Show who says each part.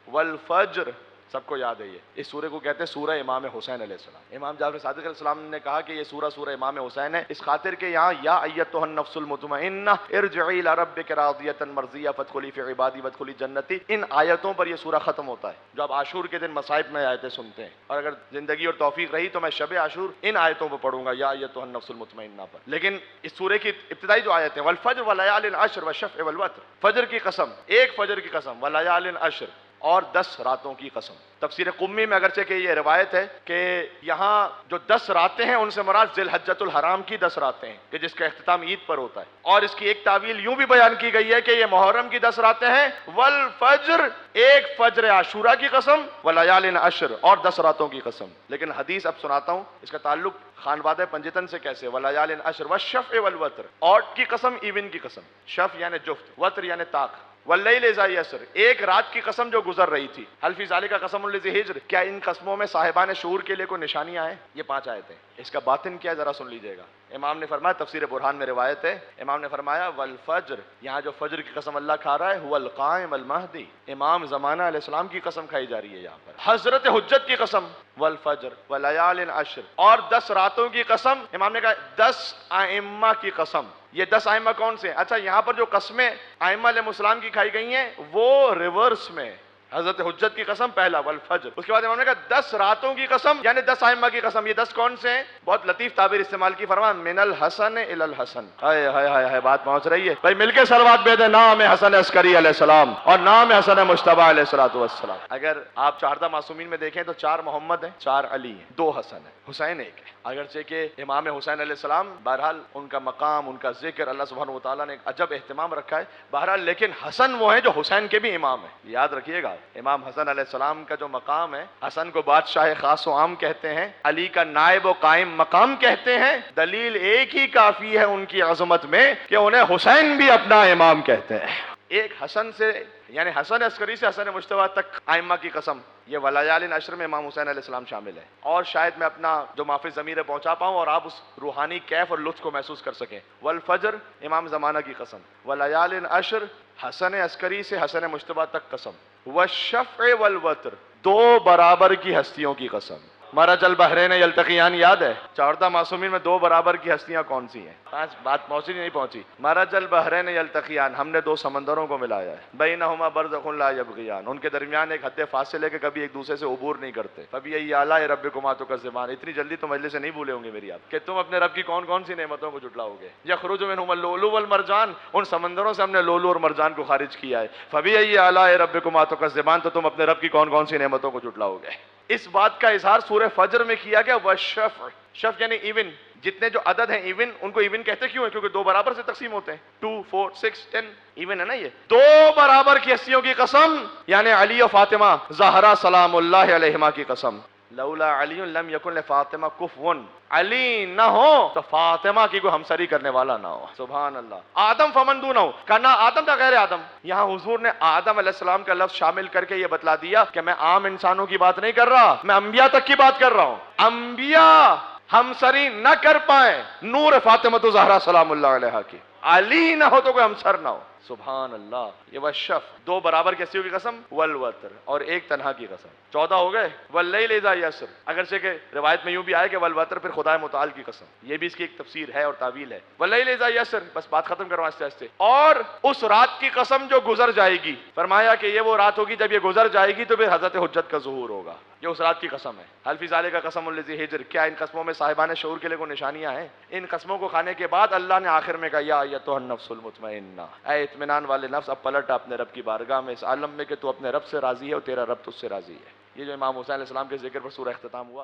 Speaker 1: والفجر، سب کو یاد ہے یہ، اس سورہ کو کہتے ہیں سورہ امام حسین علیہ السلام۔ امام جعفر صادق علیہ السلام نے کہا کہ یہ سورہ امام حسین ہے، اس خاطر کہ یہاں یا ایتھا النفس المطمئنہ ارجعی الی ربک راضیۃ مرضیہ فادخلی فی عبادی وادخلی جنتی، ان آیتوں پر یہ سورہ ختم ہوتا ہے جو آپ عاشور کے دن مصائب میں آیتیں سنتے ہیں، اور اگر زندگی اور توفیق رہی تو میں شب عاشور ان آیتوں پر پڑھوں گا، یا ایتھا النفس المطمئنہ پر۔ لیکن اس سورہ کی ابتدائی جو آیتیں والفجر ولیال عشر والشفع والوتر، فجر کی قسم، ایک فجر کی قسم، ولیال عشر، اور 10 راتوں کی قسم۔ تفسیر قمی میں اگرچہ کہ یہ روایت ہے کہ یہاں جو 10 راتیں ہیں ان سے مراد ذی الحجۃ الحرام کی 10 راتیں ہیں کہ جس کا اختتام عید پر ہوتا ہے، اور اس کی ایک تعویل یوں بھی بیان کی گئی ہے کہ یہ محرم کی 10 راتیں ہیں، والفجر، ایک فجر عاشورہ کی قسم، ولیال عشر، اور 10 راتوں کی قسم۔ لیکن حدیث اب سناتا ہوں اس کا تعلق خانوادہ پنجتن سے کیسے، ولیال عشر والشفع والوتر، اور کی قسم، ایون کی قسم، شفع یعنی جفت، وتر یعنی طاق، واللیل اذا یسر، ایک رات کی قسم جو گزر رہی تھی، هل فی ذلک قسم لذی حجر، کیا ان قسموں میں صاحبان شعور کے لیے کوئی نشانیاں ہیں؟ یہ 5 آیتیں، اس کا باطن کیا ہے ذرا سن لیجئے گا۔ امام نے فرمایا، تفسیر برہان میں روایت ہے، امام نے فرمایا والفجر، یہاں جو فجر کی قسم اللہ کھا رہا ہے، هو القائم المہدی، امام زمانہ علیہ السلام کی قسم کھائی جا رہی ہے یہاں پر، حضرت حجت کی قسم، والفجر ولیال عشر، اور 10 راتوں کی قسم، امام نے کہا 10 ائمہ کی قسم۔ یہ 10 ائمہ کون سے؟ اچھا، یہاں پر جو قسمیں ائمہ علیہ السلام کی کھائی گئی ہیں وہ ریورس میں، حضرت حجت کی قسم پہلا، والفجر، اس کے بعد امام نے کہا 10 راتوں کی قسم، یعنی 10 ائمہ کی قسم۔ یہ 10 کون سے ہیں؟ بہت لطیف تعبیر استعمال کی، فرمایا من الحسن الی الحسن، ہائے ہائے ہائے، بات پہنچ رہی ہے بھائی، مل کے صلوات بھیج دیں، نام حسن عسکری علیہ السلام اور نام حسن مجتبیٰ علیہ السلام۔ اگر آپ 14 معصومین میں دیکھیں تو 4 محمد ہیں، 4 علی ہیں، 2 حسن ہیں، حسین ایک ہے، اگرچہ کہ امام حسین علیہ السلام بہرحال ان کا مقام، ان کا ذکر اللہ سبحانہ وتعالیٰ نے ایک عجب اہتمام رکھا ہے بہرحال، لیکن حسن وہ ہیں جو حسین کے بھی امام ہیں، یاد رکھیے گا، امام حسن علیہ السلام کا جو مقام ہے، حسن کو بادشاہ خاص و عام کہتے ہیں، علی کا نائب و قائم مقام کہتے ہیں، دلیل ایک ہی کافی ہے ان کی عظمت میں کہ انہیں حسین بھی اپنا امام کہتے ہیں۔ ایک حسن سے یعنی حسن عسکری سے حسن مجتبیٰ تک ائمہ کی قسم، یہ ولیال عشر میں امام حسین علیہ السلام شامل ہے، اور شاید میں اپنا جو معافی ضمیر پہنچا پاؤں اور آپ اس روحانی کیف اور لطف کو محسوس کر سکیں۔ والفجر، امام زمانہ کی قسم، ولیال عشر، حسن عسکری سے حسن مجتبیٰ تک قسم، والشفع والوتر، 2 برابر کی ہستیوں کی قسم۔ مرج البحرین یلتقیان یاد ہے؟ 14 معصومین میں 2 برابر کی ہستیاں کون سی ہیں؟ 5 بات پہنچی نہیں پہنچی؟ مرج البحرین یلتقیان، ہم نے 2 سمندروں کو ملایا ہے، بینہما برزخ لا یبغیان، ان کے درمیان ایک حد فاصل ہے کہ کبھی ایک دوسرے سے عبور نہیں کرتے۔ فبأی آلاء ربکما تکذبان، اتنی جلدی تو مجلس سے نہیں بھولے ہوں گے میری آپ کہ تم اپنے رب کی کون کون سی نعمتوں کو جھٹلاؤ گے۔ یخرج منہما اللؤلؤ والمرجان، ان سمندروں سے ہم نے لؤلؤ اور مرجان کو خارج کیا ہے۔ فبأی آلاء ربکما تکذبان، تو تم اپنے رب کی کون کون سی نعمتوں کو جھٹلاؤ گے۔ اس بات کا اظہار سورہ فجر میں کیا گیا، والشفع، شفع یعنی ایون، جتنے جو عدد ہیں ایون، ان کو ایون کہتے کیوں ہیں؟ کیونکہ 2 برابر سے تقسیم ہوتے ہیں، 2 4 6 10 ایون ہے نا یہ۔ 2 برابر کی ہستیوں کی قسم، یعنی علی و فاطمہ زہرا سلام اللہ علیہما کی قسم، لولا علی لم یکن لفاطمہ کفوا، علی نہ ہو تو فاطمہ کی کوئی ہمسری کرنے والا نہ ہو، سبحان اللہ۔ آدم فمن دونہ، کہنا آدم تھا غیر آدم، یہاں حضور نے آدم علیہ السلام کا لفظ شامل کر کے یہ بتلا دیا کہ میں عام انسانوں کی بات نہیں کر رہا، میں انبیاء تک کی بات کر رہا ہوں۔ انبیاء ہمسری نہ کر پائیں نور فاطمہ زہرا سلام اللہ علیہا کی، علی نہ ہو تو کوئی ہمسر نہ ہو، سبحان اللہ۔ یہ والشفع، 2 برابر کی ہستیوں کی قسم، والوتر، اور ایک تنہا کی قسم، 14 ہو گئے۔ واللیل اذا یسر، اگرچہ کہ روایت میں یوں بھی آئے کہ والوتر پھر خدا متعال کی قسم، یہ بھی اس کی ایک تفسیر ہے اور تعویل ہے۔ واللیل اذا یسر، بس بات ختم کرو آہستہ آہستہ، اور اس رات کی قسم جو گزر جائے گی، فرمایا کہ یہ وہ رات ہوگی جب یہ گزر جائے گی تو پھر حضرت حجت کا ظہور ہوگا، یہ اس رات کی قسم ہے۔ هل فی ذلک قسم لذی حجر، کیا ان قسموں میں صاحبان شعور کے لیے کوئی نشانیاں ہیں؟ ان قسموں کو کھانے کے بعد اللہ نے آخر میں کہا یا ایتھا النفس المطمئنہ، اے اطمینان والے نفس، اب پلٹ اپنے رب کی بارگاہ میں اس عالم میں کہ تو اپنے رب سے راضی ہے اور تیرا رب تجھ سے راضی ہے۔ یہ جو امام حسین علیہ السلام کے ذکر پر سورہ اختتام ہوا۔